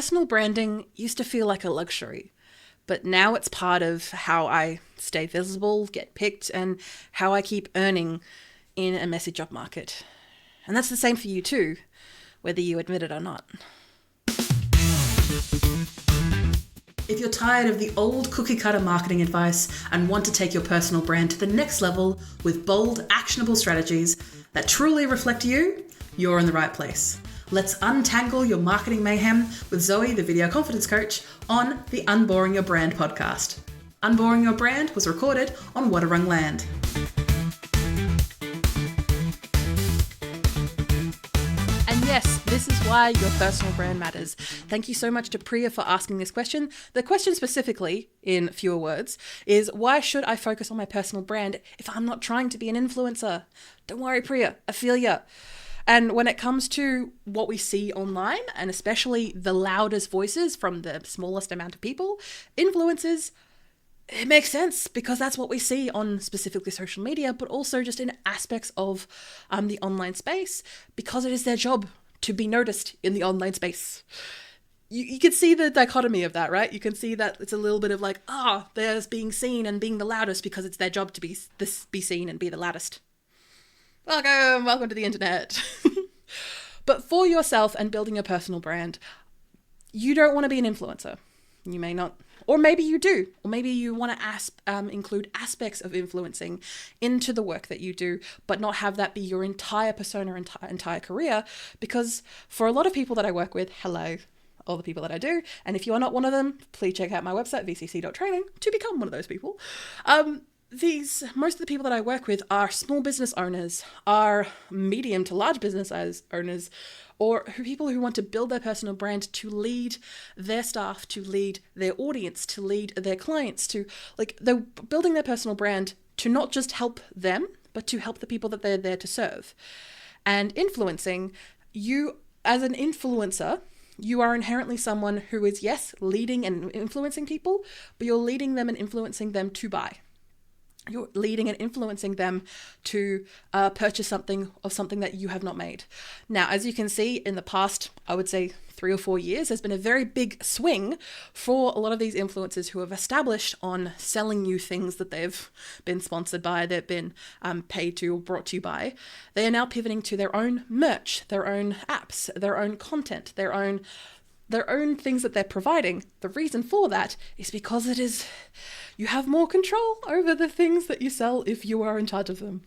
personal branding used to feel like a luxury, but now it's part of how I stay visible, get picked, and how I keep earning in a messy job market. And that's the same for you too, whether you admit it or not. If you're tired of the old cookie-cutter marketing advice and want to take your personal brand to the next level with bold, actionable strategies that truly reflect you, you're in the right place. Let's untangle your marketing mayhem with Zoe, the video confidence coach, on the Unboring Your Brand podcast. Unboring Your Brand was recorded on Wadawurrung land. And yes, this is why your personal brand matters. Thank you so much to Priya for asking this question. The question specifically, in fewer words, is why should I focus on my personal brand if I'm not trying to be an influencer? Don't worry, Priya, I feel ya. And when it comes to what we see online, and especially the loudest voices from the smallest amount of people, influencers, it makes sense because that's what we see on specifically social media, but also just in aspects of the online space, because it is their job to be noticed in the online space. You can see the dichotomy of that, right? You can see that it's a little bit of like, there's being seen and being the loudest because it's their job to be seen and be the loudest. Welcome to the internet. But for yourself and building your personal brand, you don't want to be an influencer. You may not, or maybe you do, or maybe you want to include aspects of influencing into the work that you do, but not have that be your entire persona, entire career. Because for a lot of people that I work with, hello, all the people that I do, and if you are not one of them, please check out my website, vcc.training, to become one of those people. Most of the people that I work with are small business owners, are medium to large business owners, or people who want to build their personal brand to lead their staff, to lead their audience, to lead their clients, they're building their personal brand to not just help them, but to help the people that they're there to serve. And influencing, you as an influencer, you are inherently someone who is, yes, leading and influencing people, but you're leading them and influencing them to buy. You're leading and influencing them to purchase something that you have not made. Now, as you can see in the past, I would say 3 or 4 years, there's been a very big swing for a lot of these influencers who have established on selling you things that they've been sponsored by, they've been paid to or brought to you by. They are now pivoting to their own merch, their own apps, their own content, their own things that they're providing. The reason for that is because you have more control over the things that you sell if you are in charge of them.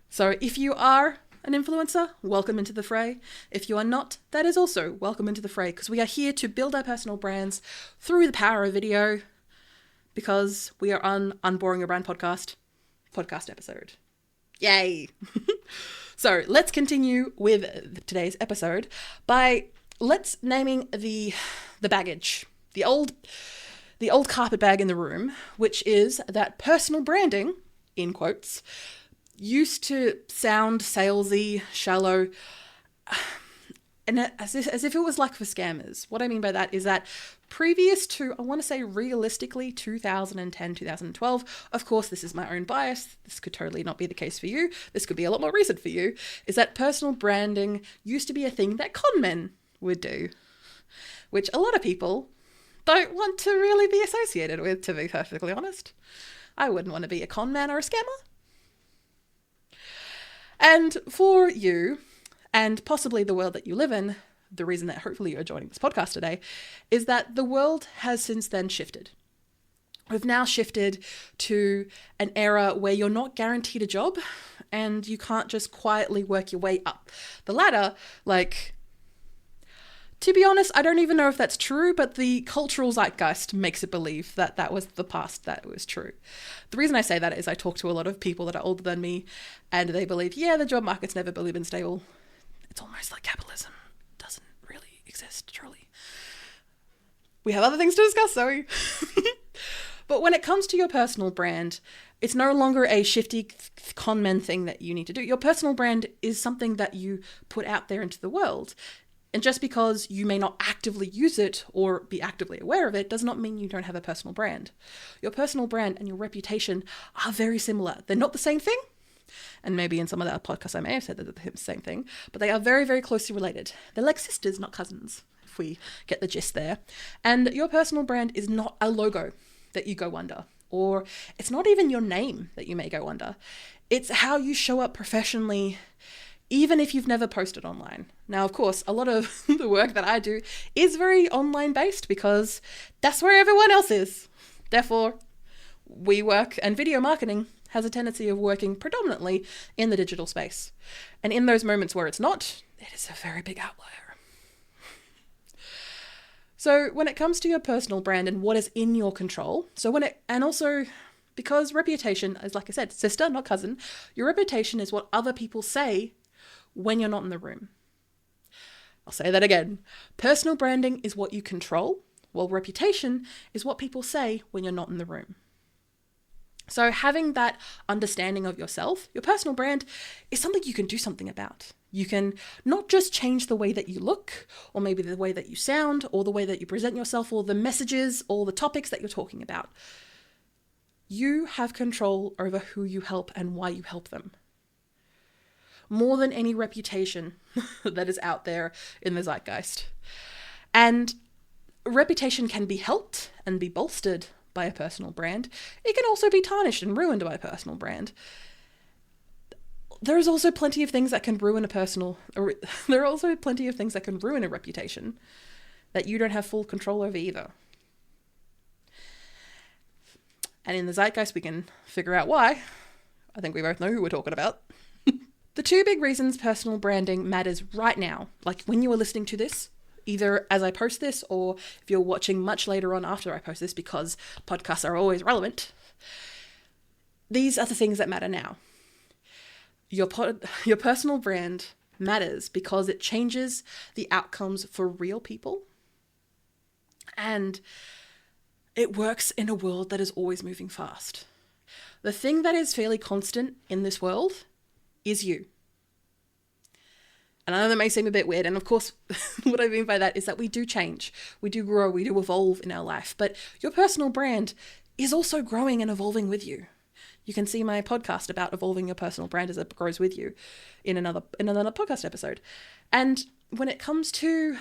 So if you are an influencer, welcome into the fray. If you are not, that is also welcome into the fray, because we are here to build our personal brands through the power of video, because we are on Unboring Your Brand podcast episode. Yay! So let's continue with today's episode by let's naming the baggage, the old carpet bag in the room, which is that personal branding, in quotes, used to sound salesy, shallow, and as if it was like for scammers. What I mean by that is that previous to, I want to say realistically, 2010, 2012, of course, this is my own bias, this could totally not be the case for you, this could be a lot more recent for you, is that personal branding used to be a thing that con men would do, which a lot of people don't want to really be associated with, to be perfectly honest. I wouldn't want to be a con man or a scammer. And for you, and possibly the world that you live in, the reason that hopefully you're joining this podcast today, is that the world has since then shifted. We've now shifted to an era where you're not guaranteed a job and you can't just quietly work your way up the ladder. To be honest, I don't even know if that's true, but the cultural zeitgeist makes it believe that that was the past, that it was true. The reason I say that is I talk to a lot of people that are older than me, and they believe, the job market's never really been stable. It's almost like capitalism doesn't really exist, truly. We have other things to discuss, Zoe. But when it comes to your personal brand, it's no longer a shifty con men thing that you need to do. Your personal brand is something that you put out there into the world. And just because you may not actively use it or be actively aware of it does not mean you don't have a personal brand. Your personal brand and your reputation are very similar. They're not the same thing. And maybe in some of the podcasts I may have said that they're the same thing, but they are very, very closely related. They're like sisters, not cousins, if we get the gist there. And your personal brand is not a logo that you go under, or it's not even your name that you may go under. It's how you show up professionally, even if you've never posted online. Now, of course, a lot of the work that I do is very online based because that's where everyone else is. Therefore, we work, and video marketing has a tendency of working predominantly in the digital space. And in those moments where it's not, it is a very big outlier. So when it comes to your personal brand and what is in your control, and also because reputation is, like I said, sister, not cousin, your reputation is what other people say when you're not in the room. I'll say that again. Personal branding is what you control, while reputation is what people say when you're not in the room. So having that understanding of yourself, your personal brand is something you can do something about. You can not just change the way that you look, or maybe the way that you sound, or the way that you present yourself, or the messages, or the topics that you're talking about. You have control over who you help and why you help them. More than any reputation that is out there in the zeitgeist. And reputation can be helped and be bolstered by a personal brand. It can also be tarnished and ruined by a personal brand. There's also plenty of things that can ruin there are also plenty of things that can ruin a reputation that you don't have full control over either. And in the zeitgeist, we can figure out why. I think we both know who we're talking about. The two big reasons personal branding matters right now, like when you are listening to this, either as I post this or if you're watching much later on after I post this, because podcasts are always relevant, these are the things that matter now. Your personal brand matters because it changes the outcomes for real people. And it works in a world that is always moving fast. The thing that is fairly constant in this world is you. And I know that may seem a bit weird. And of course, what I mean by that is that we do change. We do grow. We do evolve in our life. But your personal brand is also growing and evolving with you. You can see my podcast about evolving your personal brand as it grows with you in another podcast episode. And when it comes to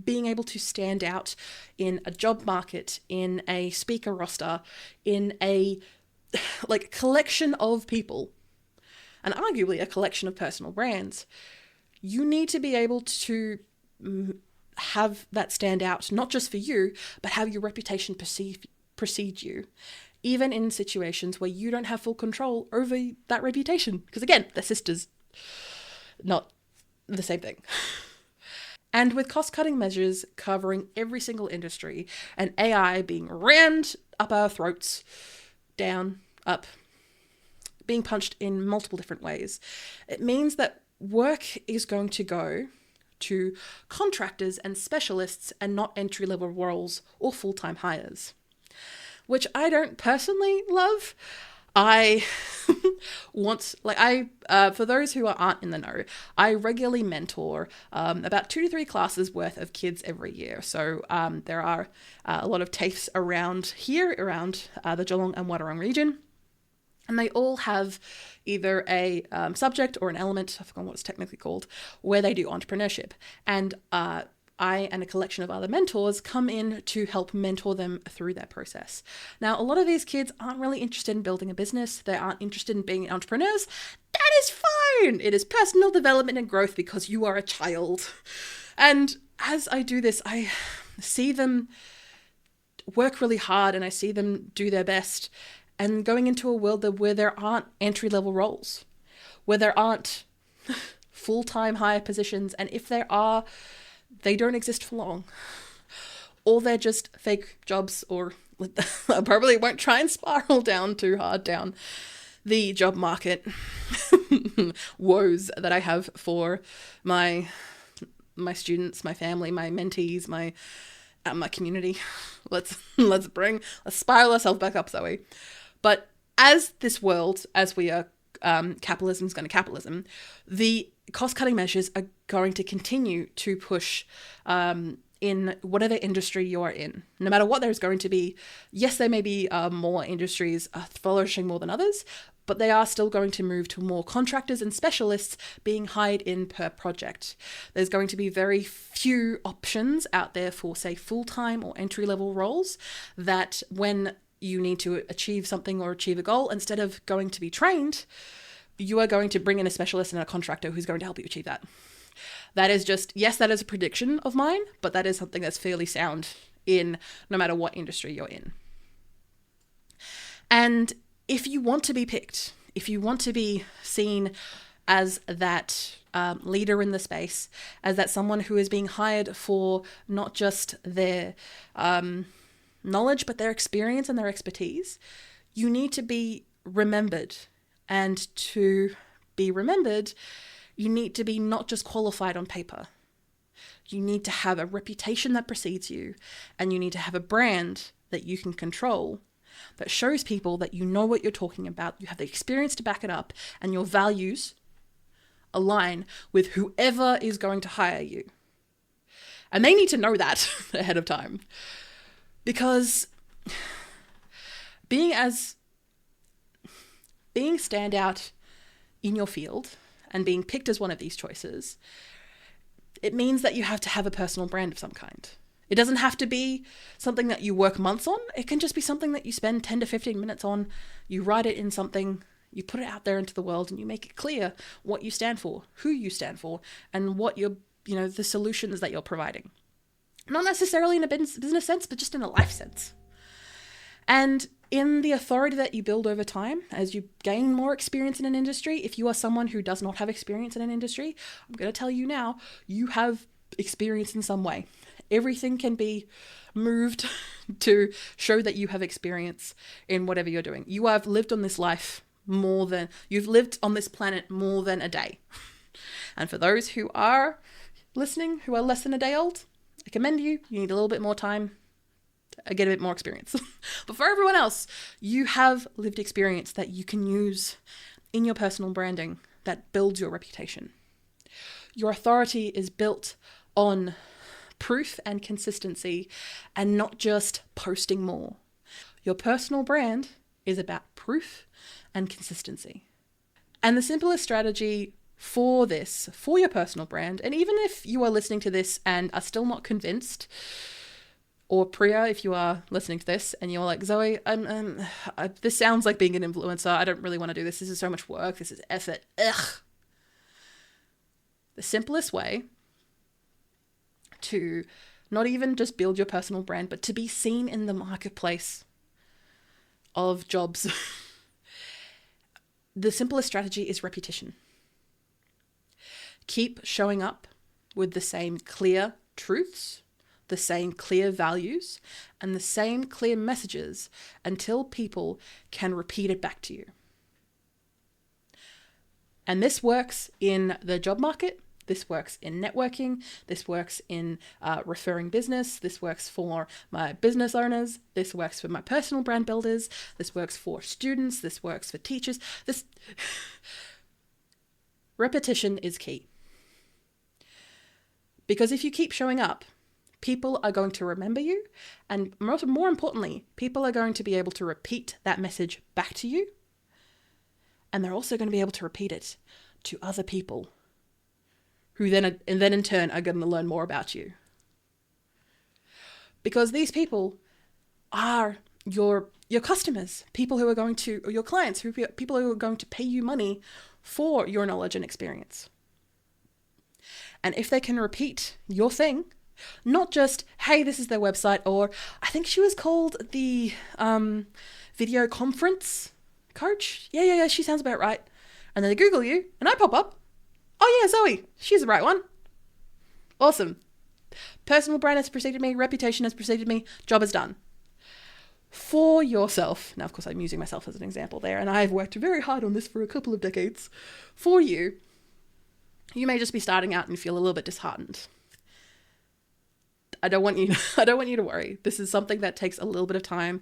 being able to stand out in a job market, in a speaker roster, in a collection of people, and arguably a collection of personal brands, you need to be able to have that stand out, not just for you, but have your reputation precede you, even in situations where you don't have full control over that reputation. Because again, they're sisters, not the same thing. And with cost-cutting measures covering every single industry and AI being rammed up our throats, down, up, being punched in multiple different ways, it means that work is going to go to contractors and specialists and not entry-level roles or full-time hires, which I don't personally love. I for those who aren't in the know, I regularly mentor about 2 to 3 classes worth of kids every year. So there are a lot of TAFEs around the Geelong and Wadawurrung region. And they all have either a subject or an element, I forgot what it's technically called, where they do entrepreneurship. And I and a collection of other mentors come in to help mentor them through that process. Now, a lot of these kids aren't really interested in building a business. They aren't interested in being entrepreneurs. That is fine. It is personal development and growth because you are a child. And as I do this, I see them work really hard and I see them do their best. And going into a world where there aren't entry-level roles, where there aren't full-time hire positions, and if there are, they don't exist for long. Or they're just fake jobs, or I probably won't try and spiral down too hard down the job market woes that I have for my students, my family, my mentees, my community. Let's spiral ourselves back up, Zoe. But as this world, as we are, capitalism is going to capitalism, the cost-cutting measures are going to continue to push in whatever industry you are in. No matter what there's going to be, yes, there may be more industries flourishing more than others, but they are still going to move to more contractors and specialists being hired in per project. There's going to be very few options out there for, say, full-time or entry-level roles that when you need to achieve something or achieve a goal, instead of going to be trained, you are going to bring in a specialist and a contractor who's going to help you achieve that. That is just, yes, that is a prediction of mine, but that is something that's fairly sound in no matter what industry you're in. And if you want to be picked, if you want to be seen as that leader in the space, as that someone who is being hired for not just their knowledge, but their experience and their expertise, you need to be remembered. And to be remembered, you need to be not just qualified on paper. You need to have a reputation that precedes you, and you need to have a brand that you can control that shows people that you know what you're talking about, you have the experience to back it up, and your values align with whoever is going to hire you. And they need to know that ahead of time. Because being standout in your field and being picked as one of these choices, it means that you have to have a personal brand of some kind. It doesn't have to be something that you work months on. It can just be something that you spend 10 to 15 minutes on. You write it in something, you put it out there into the world, and you make it clear what you stand for, who you stand for, and what the solutions that you're providing. Not necessarily in a business sense, but just in a life sense. And in the authority that you build over time, as you gain more experience in an industry, if you are someone who does not have experience in an industry, I'm going to tell you now, you have experience in some way. Everything can be moved to show that you have experience in whatever you're doing. You have lived on this life you've lived on this planet more than a day. And for those who are listening, who are less than a day old, I commend you. You need a little bit more time, get a bit more experience. But for everyone else, you have lived experience that you can use in your personal branding that builds your reputation. Your authority is built on proof and consistency, and not just posting more. Your personal brand is about proof and consistency. And the simplest strategy for this, for your personal brand, and even if you are listening to this and are still not convinced, or Priya, if you are listening to this and you're like, Zoe, this sounds like being an influencer. I don't really want to do this. This is so much work. This is effort. Ugh. The simplest way to not even just build your personal brand, but to be seen in the marketplace of jobs. The simplest strategy is repetition. Keep showing up with the same clear truths, the same clear values, and the same clear messages until people can repeat it back to you. And this works in the job market. This works in networking. This works in referring business. This works for my business owners. This works for my personal brand builders. This works for students. This works for teachers. Repetition is key. Because if you keep showing up, people are going to remember you. And more importantly, people are going to be able to repeat that message back to you. And they're also going to be able to repeat it to other people who then in turn are going to learn more about you. Because these people are your customers, people who are going to, or your clients, people who are going to pay you money for your knowledge and experience. And if they can repeat your thing, not just, hey, this is their website, or I think she was called the video conference coach. Yeah, she sounds about right. And then they Google you, and I pop up. Oh yeah, Zoe, she's the right one. Awesome. Personal brand has preceded me, reputation has preceded me, job is done. For yourself, now of course I'm using myself as an example there, and I've worked very hard on this for a couple of decades. For you, you may just be starting out and feel a little bit disheartened. I don't want you to worry. This is something that takes a little bit of time,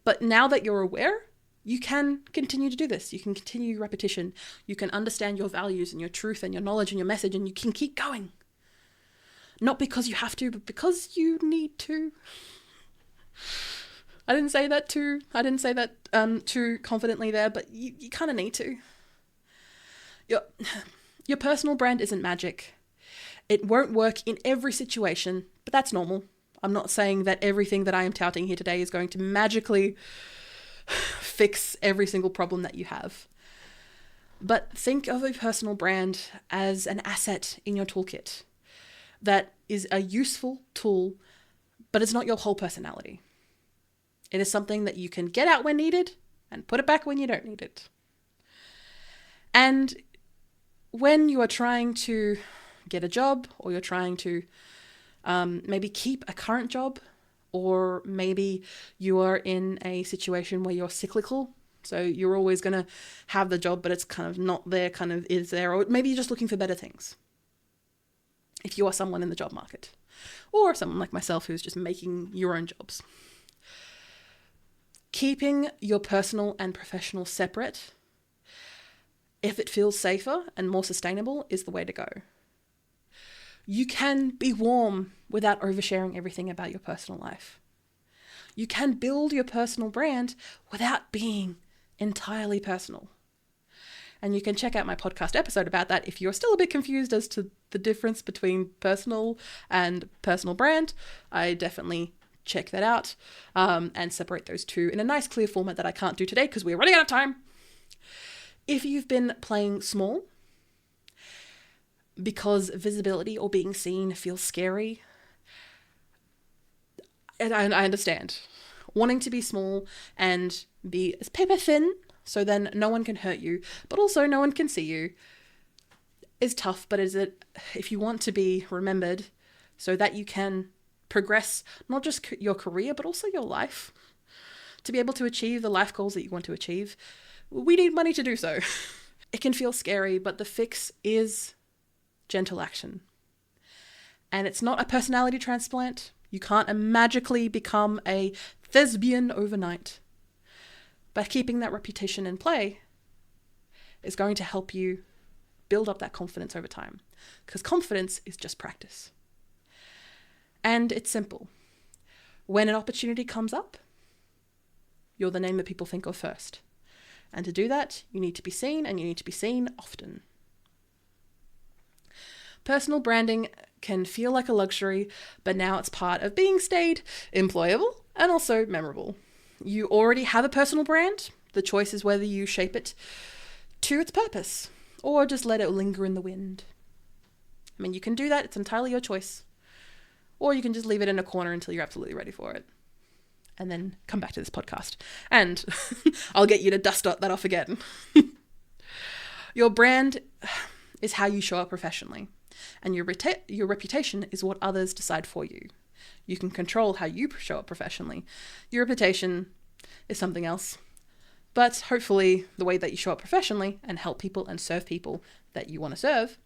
but now that you're aware, you can continue to do this. You can continue repetition. You can understand your values and your truth and your knowledge and your message, and you can keep going. Not because you have to, but because you need to. I didn't say that too confidently there, but you kind of need to. Your personal brand isn't magic. It won't work in every situation, but that's normal. I'm not saying that everything that I am touting here today is going to magically fix every single problem that you have. But think of a personal brand as an asset in your toolkit that is a useful tool, but it's not your whole personality. It is something that you can get out when needed and put it back when you don't need it. And when you are trying to get a job, or you're trying to maybe keep a current job, or maybe you are in a situation where you're cyclical, so you're always going to have the job, but it's kind of not there, kind of is there, or maybe you're just looking for better things. If you are someone in the job market, or someone like myself who's just making your own jobs. Keeping your personal and professional separate, if it feels safer and more sustainable, is the way to go. You can be warm without oversharing everything about your personal life. You can build your personal brand without being entirely personal. And you can check out my podcast episode about that if you're still a bit confused as to the difference between personal and personal brand. I definitely check that out and separate those two in a nice clear format that I can't do today because we're running out of time. If you've been playing small because visibility or being seen feels scary, and I understand. Wanting to be small and be as paper thin so then no one can hurt you, but also no one can see you, is tough. But if you want to be remembered so that you can progress not just your career, but also your life, to be able to achieve the life goals that you want to achieve, we need money to do so. It can feel scary, but the fix is gentle action. And it's not a personality transplant. You can't magically become a thespian overnight. But keeping that reputation in play is going to help you build up that confidence over time. Because confidence is just practice. And it's simple. When an opportunity comes up, you're the name that people think of first. And to do that, you need to be seen, and you need to be seen often. Personal branding can feel like a luxury, but now it's part of being stayed employable and also memorable. You already have a personal brand. The choice is whether you shape it to its purpose or just let it linger in the wind. I mean, you can do that. It's entirely your choice. Or you can just leave it in a corner until you're absolutely ready for it. And then come back to this podcast. And I'll get you to dust that off again. Your brand is how you show up professionally. And your reputation is what others decide for you. You can control how you show up professionally. Your reputation is something else. But hopefully the way that you show up professionally and help people and serve people that you want to serve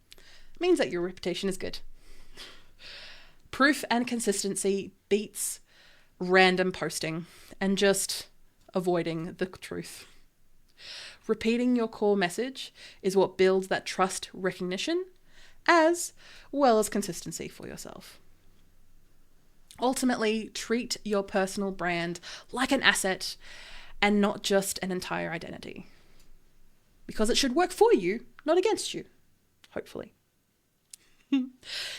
means that your reputation is good. Proof and consistency beats random posting and just avoiding the truth. Repeating your core message is what builds that trust recognition as well as consistency for yourself. Ultimately, treat your personal brand like an asset and not just an entire identity. Because it should work for you, not against you, hopefully.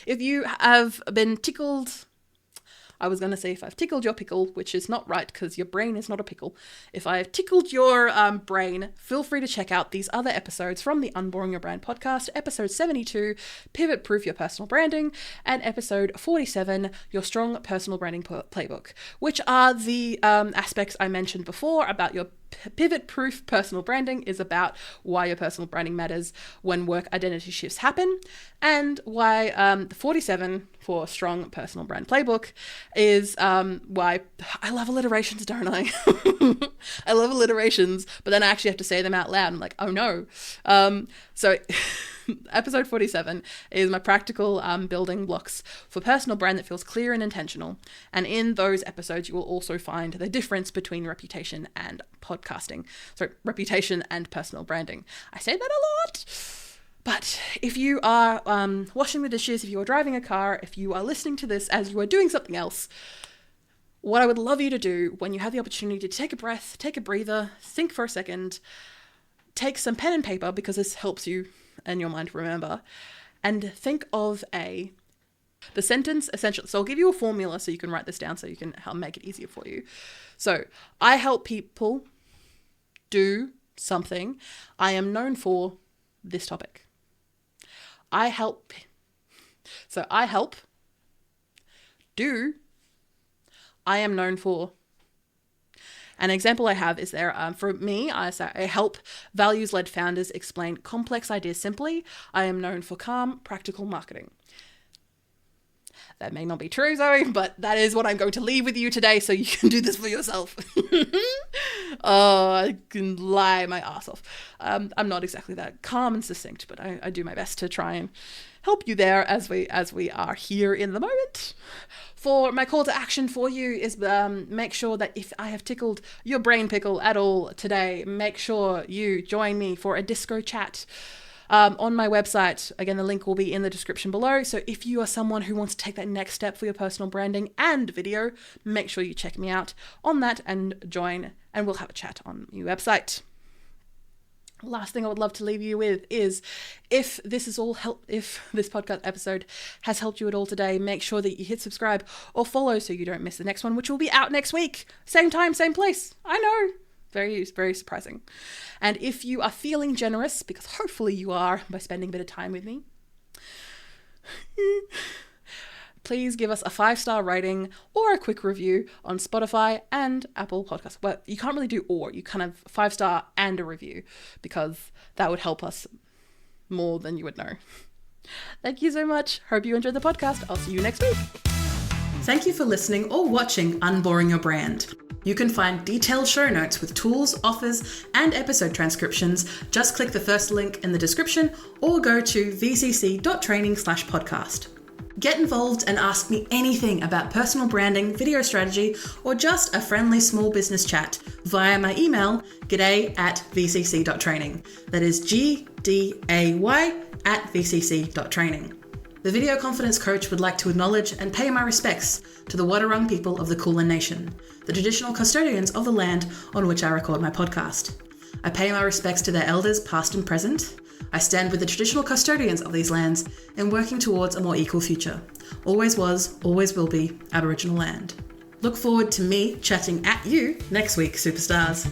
If you have been tickled, I was going to say if I've tickled your pickle, which is not right because your brain is not a pickle. If I've tickled your brain, feel free to check out these other episodes from the Unboring Your Brand podcast, episode 72, Pivot Proof Your Personal Branding, and episode 47, Your Strong Personal Branding Playbook, which are the aspects I mentioned before about your pivot-proof personal branding is about why your personal branding matters when work identity shifts happen, and why the 47 for Strong Personal Brand Playbook is why I love alliterations, don't I? I love alliterations, but then I actually have to say them out loud. I'm like, oh no. So episode 47 is my practical building blocks for personal brand that feels clear and intentional. And in those episodes, you will also find the difference between reputation and podcasting. So reputation and personal branding. I say that a lot. But if you are washing the dishes, if you are driving a car, if you are listening to this as you are doing something else, what I would love you to do when you have the opportunity to take a breath, take a breather, think for a second, take some pen and paper, because this helps you and your mind remember, and think of the sentence essentially. So I'll give you a formula so you can write this down so you can make it easier for you. So I help people do something. I am known for this topic. I help do. I am known for. An example I have is there, for me, I help values-led founders explain complex ideas simply. I am known for calm, practical marketing. That may not be true, Zoe, but that is what I'm going to leave with you today, so you can do this for yourself. Oh, I can lie my ass off. I'm not exactly that calm and succinct, but I do my best to try and help you there as we are here in the moment. For my call to action for you is make sure that if I have tickled your brain pickle at all today, make sure you join me for a disco chat on my website. Again, the link will be in the description below. So if you are someone who wants to take that next step for your personal branding and video, make sure you check me out on that and join, and we'll have a chat on my website. Last thing I would love to leave you with is, if this podcast episode has helped you at all today, make sure that you hit subscribe or follow so you don't miss the next one, which will be out next week. Same time, same place. I know. Very, very surprising. And if you are feeling generous, because hopefully you are by spending a bit of time with me, please give us a 5-star rating or a quick review on Spotify and Apple Podcasts. Well, you can't really do or. You kind of 5-star and a review, because that would help us more than you would know. Thank you so much. Hope you enjoyed the podcast. I'll see you next week. Thank you for listening or watching Unboring Your Brand. You can find detailed show notes with tools, offers, and episode transcriptions. Just click the first link in the description or go to vcc.training/podcast. Get involved and ask me anything about personal branding, video strategy, or just a friendly small business chat via my email, g'day@vcc.training. That is gday@vcc.training. The Video Confidence Coach would like to acknowledge and pay my respects to the Wadawurrung people of the Kulin Nation, the traditional custodians of the land on which I record my podcast. I pay my respects to their elders past and present. I stand with the traditional custodians of these lands in working towards a more equal future. Always was, always will be Aboriginal land. Look forward to me chatting at you next week, superstars.